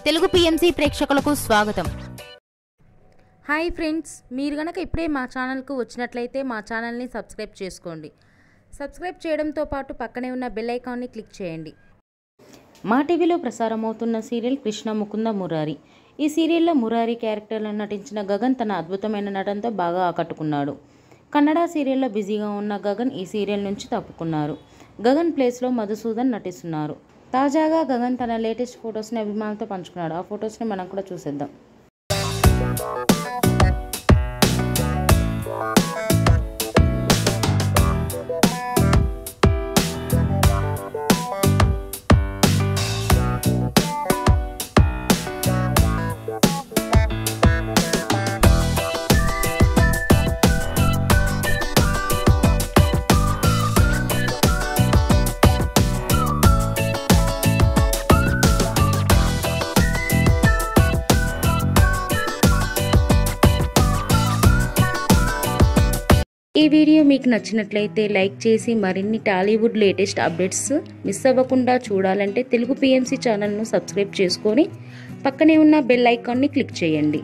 Telugu PMC ప్రేక్షకులకు స్వాగతం. Hi friends, మీరు గనక ఇప్పుడే మా ఛానల్కు వచ్చినట్లయితే మా ఛానల్ని సబ్స్క్రైబ్ చేసుకోండి. సబ్స్క్రైబ్ చేయడంతో పాటు పక్కనే ఉన్న బెల్ ఐకాన్ని క్లిక్ చేయండి. మా టీవీలో ప్రసారమవుతున్న సీరియల్ కృష్ణ ముకుంద మురారి. ఈ సీరియల్లో మురారి క్యారెక్టర్లో నటించిన గగన్ తన అద్భుతమైన నటనతో బాగా ఆకట్టుకున్నాడు. కన్నడ సీరియల్లో బిజీగా ఉన్న గగన్ ఈ సీరియల్ నుంచి తప్పుకున్నారు. గగన్ ప్లేస్లో మధుసూదన్ నటిస్తున్నారు. తాజాగా గగన్ తన లేటెస్ట్ ఫొటోస్ని అభిమానులతో పంచుకున్నాడు. ఆ ఫొటోస్ని మనం కూడా చూసేద్దాం. ఈ వీడియో మీకు నచ్చినట్లయితే లైక్ చేసి మరిన్ని టాలీవుడ్ లేటెస్ట్ అప్డేట్స్ మిస్ అవ్వకుండా చూడాలంటే తెలుగు పిఎంసి ఛానల్ను సబ్స్క్రైబ్ చేసుకొని పక్కనే ఉన్న బెల్ ఐకాన్ని క్లిక్ చేయండి.